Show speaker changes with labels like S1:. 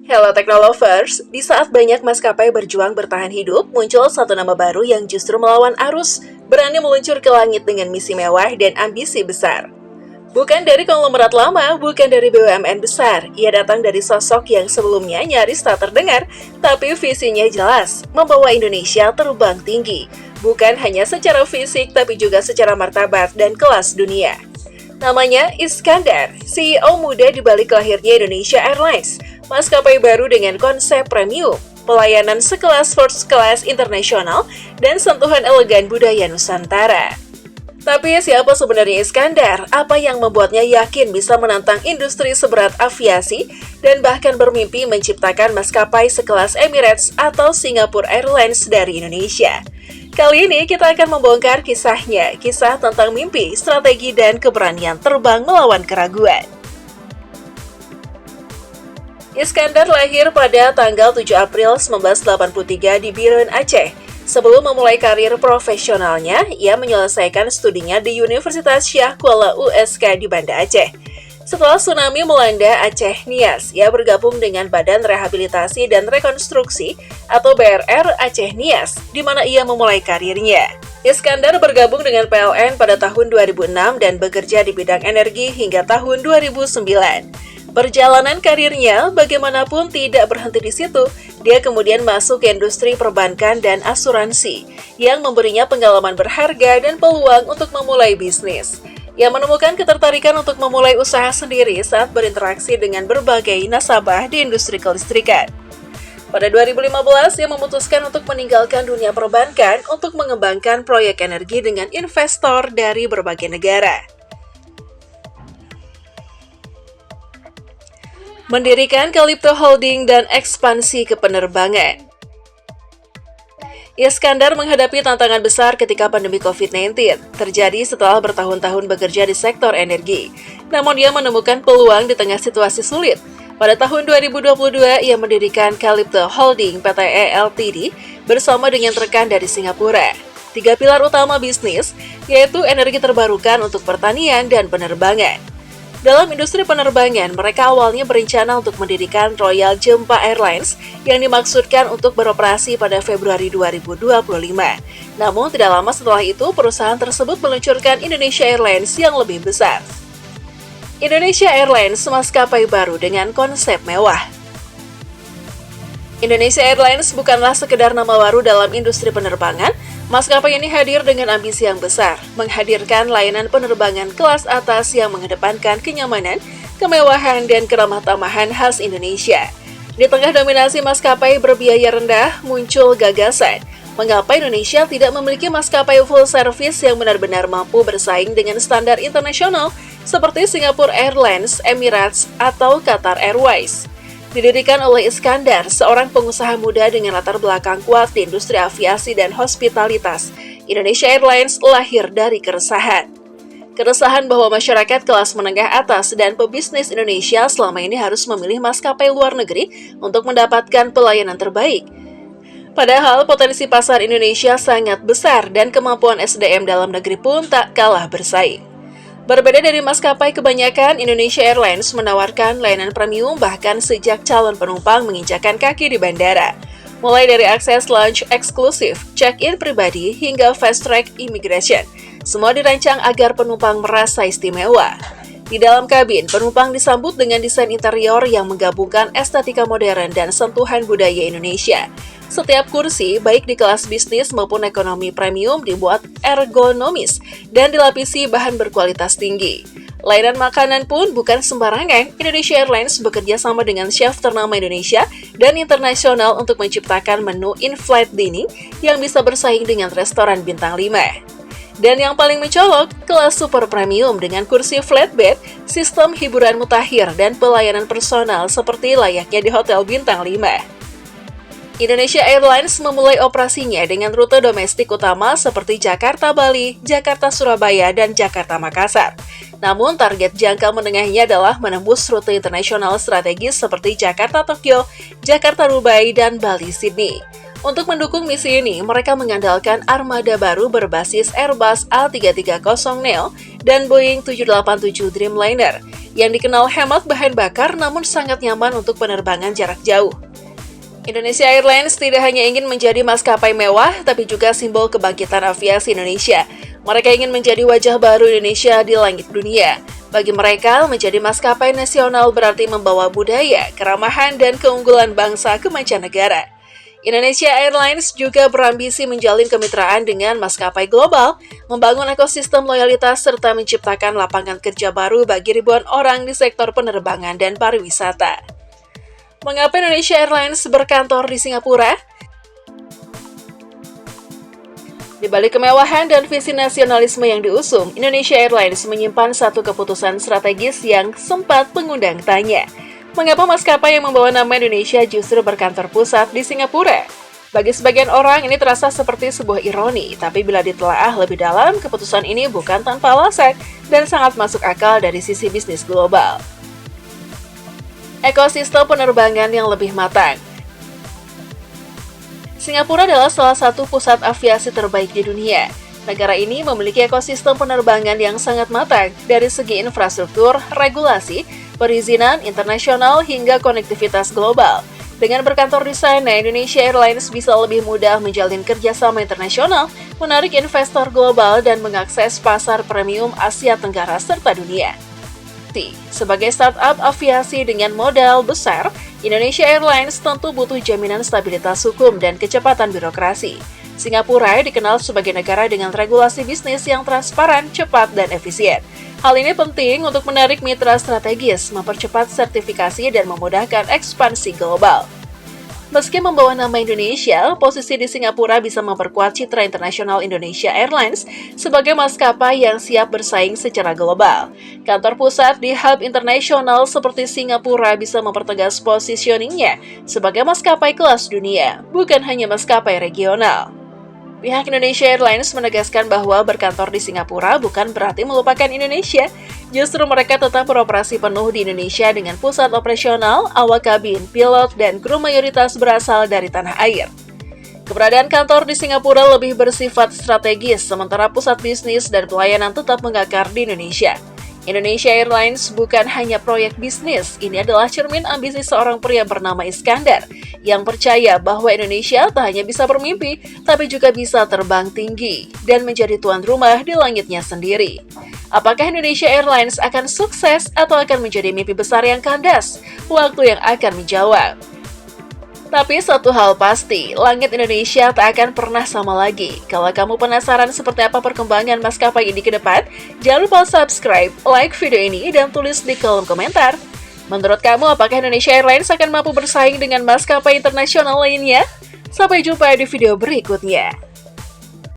S1: Hello Technolovers, di saat banyak maskapai berjuang bertahan hidup, muncul satu nama baru yang justru melawan arus, berani meluncur ke langit dengan misi mewah dan ambisi besar. Bukan dari konglomerat lama, bukan dari BUMN besar, ia datang dari sosok yang sebelumnya nyaris tak terdengar, tapi visinya jelas, membawa Indonesia terbang tinggi, bukan hanya secara fisik tapi juga secara martabat dan kelas dunia. Namanya Iskandar, CEO muda di balik lahirnya Indonesia Airlines, maskapai baru dengan konsep premium, pelayanan sekelas first class internasional, dan sentuhan elegan budaya Nusantara. Tapi siapa sebenarnya Iskandar? Apa yang membuatnya yakin bisa menantang industri seberat aviasi dan bahkan bermimpi menciptakan maskapai sekelas Emirates atau Singapore Airlines dari Indonesia? Kali ini kita akan membongkar kisahnya, kisah tentang mimpi, strategi, dan keberanian terbang melawan keraguan. Iskandar lahir pada tanggal 7 April 1983 di Biren, Aceh. Sebelum memulai karir profesionalnya, ia menyelesaikan studinya di Universitas Syah Kuala USK di Banda Aceh. Setelah tsunami melanda Aceh Nias, ia bergabung dengan Badan Rehabilitasi dan Rekonstruksi atau BRR Aceh Nias, di mana ia memulai karirnya. Iskandar bergabung dengan PLN pada tahun 2006 dan bekerja di bidang energi hingga tahun 2009. Perjalanan karirnya bagaimanapun tidak berhenti di situ. Dia kemudian masuk ke industri perbankan dan asuransi yang memberinya pengalaman berharga dan peluang untuk memulai bisnis. Ia menemukan ketertarikan untuk memulai usaha sendiri saat berinteraksi dengan berbagai nasabah di industri kelistrikan. Pada 2015, ia memutuskan untuk meninggalkan dunia perbankan untuk mengembangkan proyek energi dengan investor dari berbagai negara. Mendirikan Calypto Holding dan ekspansi ke penerbangan. Iskandar menghadapi tantangan besar ketika pandemi COVID-19 terjadi setelah bertahun-tahun bekerja di sektor energi. Namun dia menemukan peluang di tengah situasi sulit. Pada tahun 2022, ia mendirikan Calypto Holding Pte Ltd bersama dengan rekan dari Singapura. 3 pilar utama bisnis, yaitu energi terbarukan untuk pertanian dan penerbangan. Dalam industri penerbangan, mereka awalnya berencana untuk mendirikan Royal Jempa Airlines yang dimaksudkan untuk beroperasi pada Februari 2025. Namun tidak lama setelah itu, perusahaan tersebut meluncurkan Indonesia Airlines yang lebih besar. Indonesia Airlines, maskapai baru dengan konsep mewah. Indonesia Airlines bukanlah sekedar nama baru dalam industri penerbangan. Maskapai ini hadir dengan ambisi yang besar, menghadirkan layanan penerbangan kelas atas yang mengedepankan kenyamanan, kemewahan, dan keramah tamahan khas Indonesia. Di tengah dominasi maskapai berbiaya rendah, muncul gagasan. Mengapa Indonesia tidak memiliki maskapai full service yang benar-benar mampu bersaing dengan standar internasional seperti Singapore Airlines, Emirates, atau Qatar Airways? Didirikan oleh Iskandar, seorang pengusaha muda dengan latar belakang kuat di industri aviasi dan hospitalitas. Indonesia Airlines lahir dari keresahan. Keresahan bahwa masyarakat kelas menengah atas dan pebisnis Indonesia selama ini harus memilih maskapai luar negeri untuk mendapatkan pelayanan terbaik. Padahal potensi pasar Indonesia sangat besar dan kemampuan SDM dalam negeri pun tak kalah bersaing. Berbeda dari maskapai kebanyakan, Indonesia Airlines menawarkan layanan premium bahkan sejak calon penumpang menginjakan kaki di bandara. Mulai dari akses lounge eksklusif, check-in pribadi, hingga fast-track immigration. Semua dirancang agar penumpang merasa istimewa. Di dalam kabin, penumpang disambut dengan desain interior yang menggabungkan estetika modern dan sentuhan budaya Indonesia. Setiap kursi, baik di kelas bisnis maupun ekonomi premium, dibuat ergonomis dan dilapisi bahan berkualitas tinggi. Layanan makanan pun bukan sembarangan. Indonesia Airlines bekerja sama dengan chef ternama Indonesia dan internasional untuk menciptakan menu in-flight dining yang bisa bersaing dengan restoran bintang 5. Dan yang paling mencolok, kelas super premium dengan kursi flatbed, sistem hiburan mutakhir, dan pelayanan personal seperti layaknya di hotel bintang 5. Indonesia Airlines memulai operasinya dengan rute domestik utama seperti Jakarta-Bali, Jakarta-Surabaya, dan Jakarta-Makassar. Namun target jangka menengahnya adalah menembus rute internasional strategis seperti Jakarta-Tokyo, Jakarta-Dubai, dan Bali-Sydney. Untuk mendukung misi ini, mereka mengandalkan armada baru berbasis Airbus A330neo dan Boeing 787 Dreamliner. yang dikenal hemat bahan bakar namun sangat nyaman untuk penerbangan jarak jauh. Indonesia Airlines tidak hanya ingin menjadi maskapai mewah, tapi juga simbol kebangkitan aviasi Indonesia. Mereka ingin menjadi wajah baru Indonesia di langit dunia. Bagi mereka, menjadi maskapai nasional berarti membawa budaya, keramahan, dan keunggulan bangsa ke mancanegara. Indonesia Airlines juga berambisi menjalin kemitraan dengan maskapai global, membangun ekosistem loyalitas, serta menciptakan lapangan kerja baru bagi ribuan orang di sektor penerbangan dan pariwisata. Mengapa Indonesia Airlines berkantor di Singapura? Di balik kemewahan dan visi nasionalisme yang diusung, Indonesia Airlines menyimpan satu keputusan strategis yang sempat mengundang tanya. Mengapa maskapai yang membawa nama Indonesia justru berkantor pusat di Singapura? Bagi sebagian orang, ini terasa seperti sebuah ironi, tapi bila ditelaah lebih dalam, keputusan ini bukan tanpa alasan dan sangat masuk akal dari sisi bisnis global. Ekosistem penerbangan yang lebih matang. Singapura adalah salah satu pusat aviasi terbaik di dunia. Negara ini memiliki ekosistem penerbangan yang sangat matang dari segi infrastruktur, regulasi, perizinan internasional hingga konektivitas global. Dengan berkantor di sana, Indonesia Airlines bisa lebih mudah menjalin kerjasama internasional, menarik investor global, dan mengakses pasar premium Asia Tenggara serta dunia. Sebagai startup aviasi dengan modal besar, Indonesia Airlines tentu butuh jaminan stabilitas hukum dan kecepatan birokrasi. Singapura dikenal sebagai negara dengan regulasi bisnis yang transparan, cepat, dan efisien. Hal ini penting untuk menarik mitra strategis, mempercepat sertifikasi, dan memudahkan ekspansi global. Meski membawa nama Indonesia, posisi di Singapura bisa memperkuat citra internasional Indonesia Airlines sebagai maskapai yang siap bersaing secara global. Kantor pusat di hub internasional seperti Singapura bisa mempertegas positioningnya sebagai maskapai kelas dunia, bukan hanya maskapai regional. Pihak Indonesia Airlines menegaskan bahwa berkantor di Singapura bukan berarti melupakan Indonesia. Justru mereka tetap beroperasi penuh di Indonesia dengan pusat operasional, awak kabin, pilot, dan kru mayoritas berasal dari tanah air. Keberadaan kantor di Singapura lebih bersifat strategis, sementara pusat bisnis dan pelayanan tetap mengakar di Indonesia. Indonesia Airlines bukan hanya proyek bisnis, ini adalah cermin ambisi seorang pria bernama Iskandar yang percaya bahwa Indonesia tak hanya bisa bermimpi, tapi juga bisa terbang tinggi dan menjadi tuan rumah di langitnya sendiri. Apakah Indonesia Airlines akan sukses atau akan menjadi mimpi besar yang kandas? Waktu yang akan menjawab. Tapi satu hal pasti, langit Indonesia tak akan pernah sama lagi. Kalau kamu penasaran seperti apa perkembangan maskapai ini ke depan, jangan lupa subscribe, like video ini, dan tulis di kolom komentar. Menurut kamu, apakah Indonesia Airlines akan mampu bersaing dengan maskapai internasional lainnya? Sampai jumpa di video berikutnya.